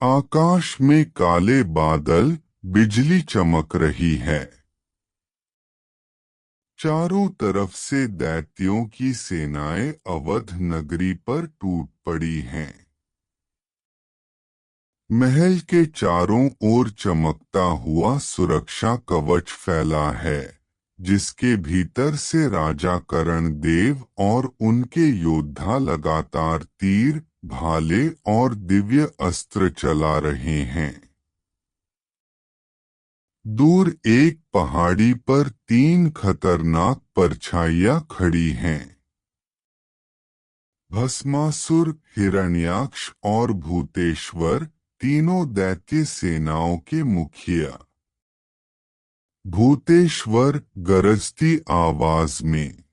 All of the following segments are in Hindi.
आकाश में काले बादल, बिजली चमक रही है। चारों तरफ से दैत्यों की सेनाएं अवध नगरी पर टूट पड़ी हैं। महल के चारों ओर चमकता हुआ सुरक्षा कवच फैला है, जिसके भीतर से राजा करण देव और उनके योद्धा लगातार तीर, भाले और दिव्य अस्त्र चला रहे हैं। दूर एक पहाड़ी पर 3 खतरनाक परछाइयां खड़ी हैं। भस्मासुर, हिरण्याक्ष और भूतेश्वर, तीनों दैत्य सेनाओं के मुखिया। भूतेश्वर गरजती आवाज में,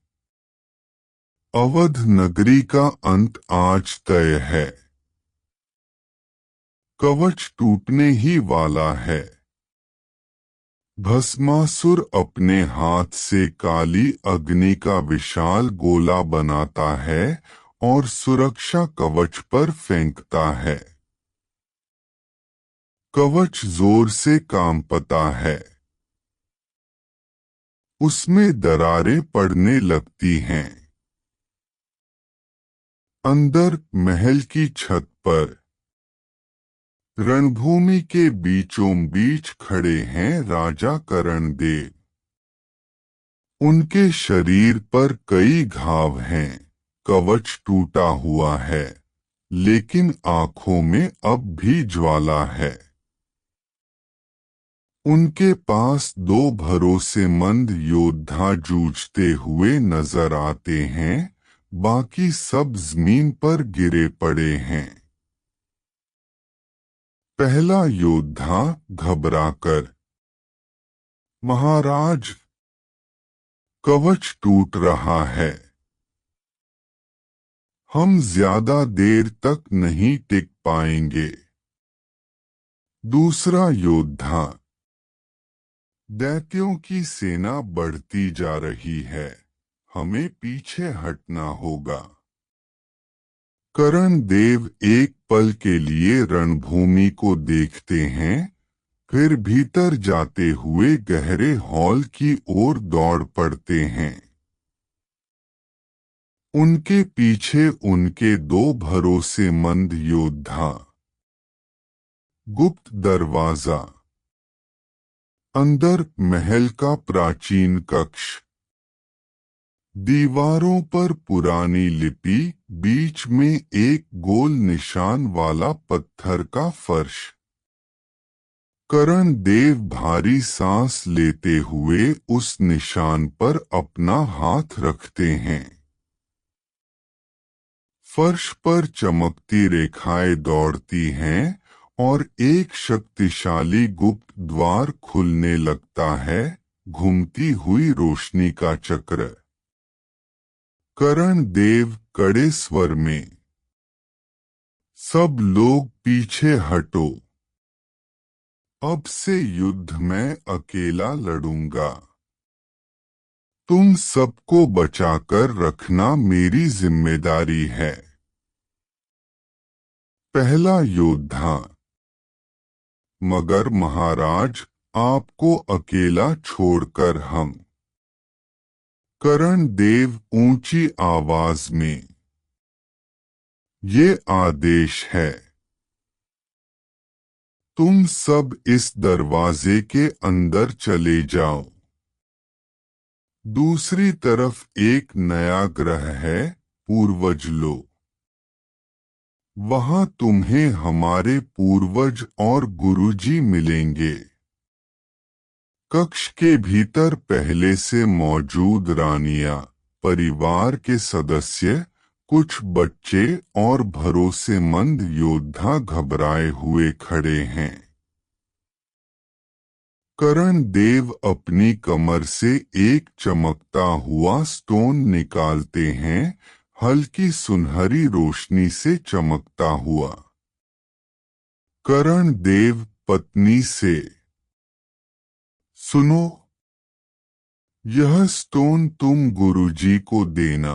अवध नगरी का अंत आज तय है। कवच टूटने ही वाला है। भस्मासुर अपने हाथ से काली अग्नि का विशाल गोला बनाता है और सुरक्षा कवच पर फेंकता है। कवच जोर से कांपता है। उसमें दरारें पड़ने लगती हैं। अंदर महल की छत पर रणभूमि के बीचों बीच खड़े हैं राजा करण देव। उनके शरीर पर कई घाव हैं, कवच टूटा हुआ है, लेकिन आंखों में अब भी ज्वाला है। उनके पास 2 भरोसेमंद योद्धा जूझते हुए नजर आते हैं, बाकी सब जमीन पर गिरे पड़े हैं। पहला योद्धा घबराकर, महाराज, कवच टूट रहा है। हम ज्यादा देर तक नहीं टिक पाएंगे। दूसरा योद्धा, दैत्यों की सेना बढ़ती जा रही है, हमें पीछे हटना होगा। करण देव एक पल के लिए रणभूमि को देखते हैं, फिर भीतर जाते हुए गहरे हॉल की ओर दौड़ पड़ते हैं। उनके पीछे उनके 2 भरोसेमंद योद्धा। गुप्त दरवाजा। अंदर महल का प्राचीन कक्ष। दीवारों पर पुरानी लिपि, बीच में एक गोल निशान वाला पत्थर का फर्श। करण देव भारी सांस लेते हुए उस निशान पर अपना हाथ रखते हैं। फर्श पर चमकती रेखाएं दौड़ती हैं और एक शक्तिशाली गुप्त द्वार खुलने लगता है, घूमती हुई रोशनी का चक्र। करण देव कड़े स्वर में, सब लोग पीछे हटो। अब से युद्ध मैं अकेला लड़ूंगा। तुम सबको बचाकर रखना मेरी जिम्मेदारी है। पहला योद्धा, मगर महाराज, आपको अकेला छोड़कर हम। करण देव ऊंची आवाज में, ये आदेश है। तुम सब इस दरवाजे के अंदर चले जाओ। दूसरी तरफ एक नया ग्रह है, पूर्वज लो। वहां तुम्हें हमारे पूर्वज और गुरुजी मिलेंगे। कक्ष के भीतर पहले से मौजूद रानियां, परिवार के सदस्य, कुछ बच्चे और भरोसेमंद योद्धा घबराए हुए खड़े हैं। करण देव अपनी कमर से एक चमकता हुआ स्टोन निकालते हैं, हल्की सुनहरी रोशनी से चमकता हुआ। करण देव पत्नी से, सुनो, यह स्टोन तुम गुरुजी को देना।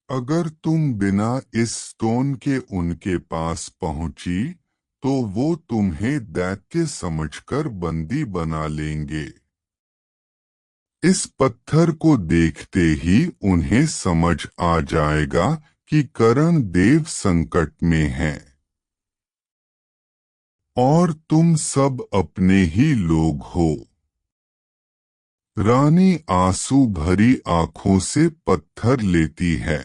अगर तुम बिना इस स्टोन के उनके पास पहुंची तो वो तुम्हें दैत्य समझकर बंदी बना लेंगे। इस पत्थर को देखते ही उन्हें समझ आ जाएगा कि करण देव संकट में हैं और तुम सब अपने ही लोग हो। रानी आंसू भरी आंखों से पत्थर लेती है।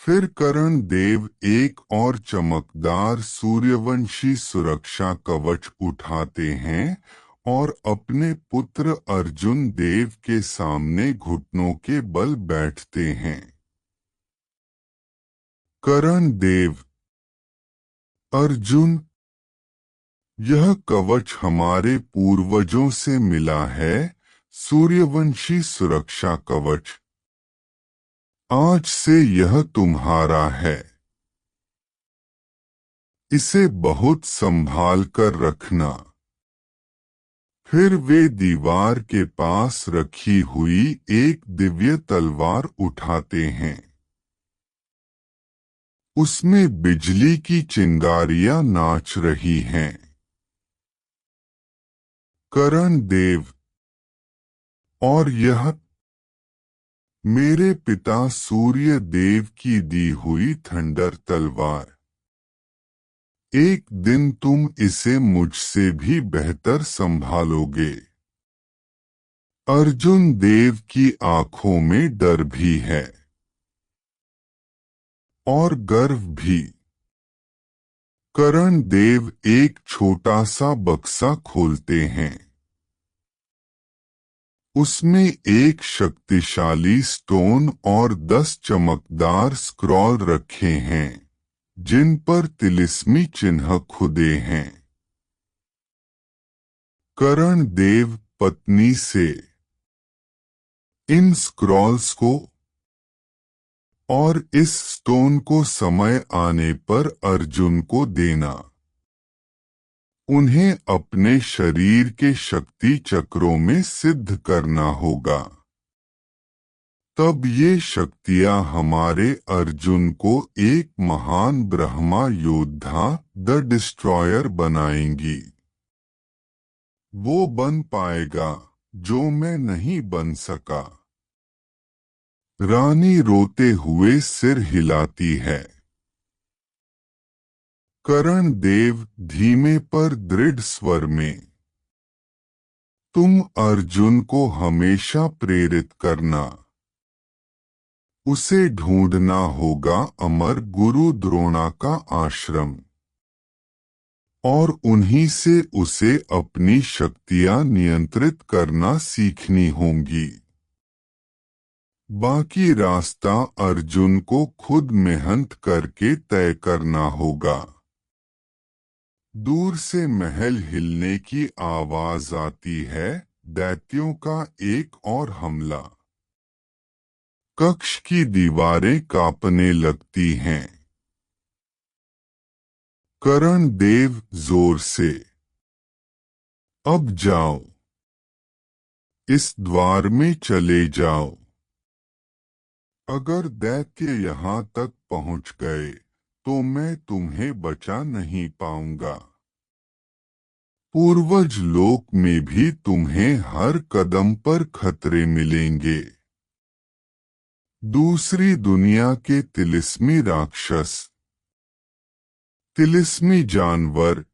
फिर करण देव एक और चमकदार सूर्यवंशी सुरक्षा कवच उठाते हैं और अपने पुत्र अर्जुन देव के सामने घुटनों के बल बैठते हैं। करण देव, अर्जुन, यह कवच हमारे पूर्वजों से मिला है, सूर्यवंशी सुरक्षा कवच। आज से यह तुम्हारा है। इसे बहुत संभाल कर रखना। फिर वे दीवार के पास रखी हुई एक दिव्य तलवार उठाते हैं। उसमें बिजली की चिंगारियां नाच रही हैं। करण देव, और यह मेरे पिता सूर्य देव की दी हुई थंडर तलवार। एक दिन तुम इसे मुझसे भी बेहतर संभालोगे। अर्जुन देव की आंखों में डर भी है और गर्व भी। करण देव एक छोटा सा बक्सा खोलते हैं। उसमें एक शक्तिशाली स्टोन और 10 चमकदार स्क्रॉल रखे हैं जिन पर तिलिस्मी चिन्ह खुदे हैं। करण देव पत्नी से, इन स्क्रॉल्स को और इस स्टोन को समय आने पर अर्जुन को देना। उन्हें अपने शरीर के शक्ति चक्रों में सिद्ध करना होगा। तब ये शक्तियां हमारे अर्जुन को एक महान ब्रह्मा योद्धा, द डिस्ट्रॉयर बनाएंगी। वो बन पाएगा जो मैं नहीं बन सका। रानी रोते हुए सिर हिलाती है। करण देव धीमे पर दृढ़ स्वर में, तुम अर्जुन को हमेशा प्रेरित करना। उसे ढूंढना होगा अमर गुरु द्रोणा का आश्रम और उन्हीं से उसे अपनी शक्तियां नियंत्रित करना सीखनी होंगी। बाकी रास्ता अर्जुन को खुद मेहनत करके तय करना होगा। दूर से महल हिलने की आवाज आती है, दैत्यों का एक और हमला। कक्ष की दीवारें कांपने लगती हैं। करण देव जोर से, अब जाओ, इस द्वार में चले जाओ। अगर दैत्य यहाँ तक पहुँच गए तो मैं तुम्हें बचा नहीं पाऊंगा। पूर्वज लोक में भी तुम्हें हर कदम पर खतरे मिलेंगे। दूसरी दुनिया के तिलिस्मी राक्षस, तिलिस्मी जानवर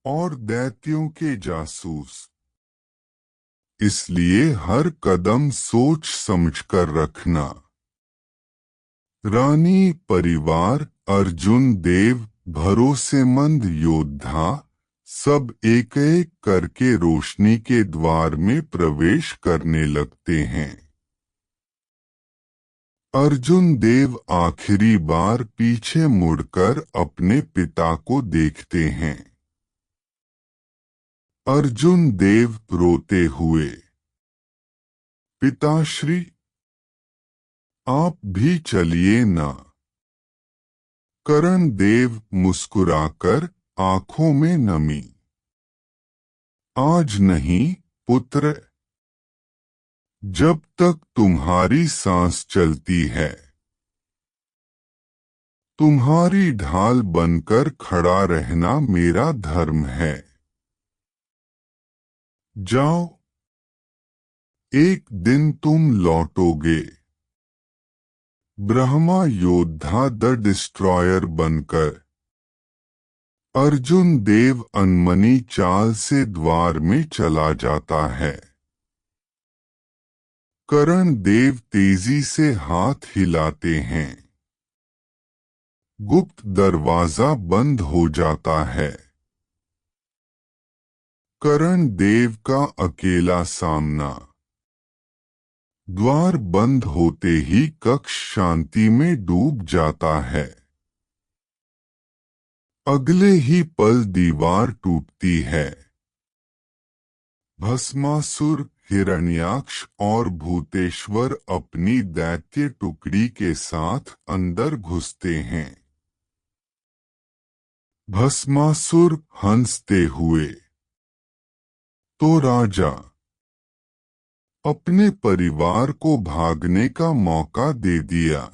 और दैत्यों के जासूस। इसलिए हर कदम सोच समझकर रखना। रानी, परिवार, अर्जुन देव, भरोसेमंद योद्धा, सब एक एक करके रोशनी के द्वार में प्रवेश करने लगते हैं। अर्जुन देव आखिरी बार पीछे मुड़कर अपने पिता को देखते हैं। अर्जुन देव रोते हुए, पिताश्री, आप भी चलिए ना। करण देव मुस्कुराकर, आंखों में नमी, आज नहीं पुत्र। जब तक तुम्हारी सांस चलती है, तुम्हारी ढाल बनकर खड़ा रहना मेरा धर्म है। जाओ, एक दिन तुम लौटोगे, ब्रह्मा योद्धा द डिस्ट्रॉयर बनकर। अर्जुन देव अनमनी चाल से द्वार में चला जाता है। कर्ण देव तेजी से हाथ हिलाते हैं। गुप्त दरवाजा बंद हो जाता है। कर्ण देव का अकेला सामना। द्वार बंद होते ही कक्ष शांति में डूब जाता है। अगले ही पल दीवार टूटती है। भस्मासुर, हिरण्याक्ष और भूतेश्वर अपनी दैत्य टुकड़ी के साथ अंदर घुसते हैं। भस्मासुर हंसते हुए, तो राजा अपने परिवार को भागने का मौका दे दिया।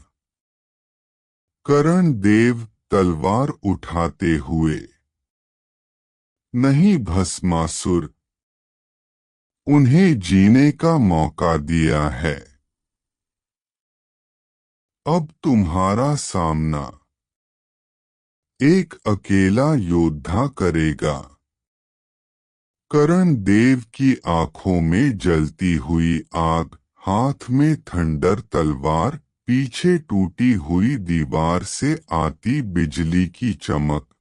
कर्ण देव तलवार उठाते हुए, नहीं भस्मासुर, उन्हें जीने का मौका दिया है। अब तुम्हारा सामना एक अकेला योद्धा करेगा। कर्ण देव की आंखों में जलती हुई आग, हाथ में थंडर तलवार, पीछे टूटी हुई दीवार से आती बिजली की चमक।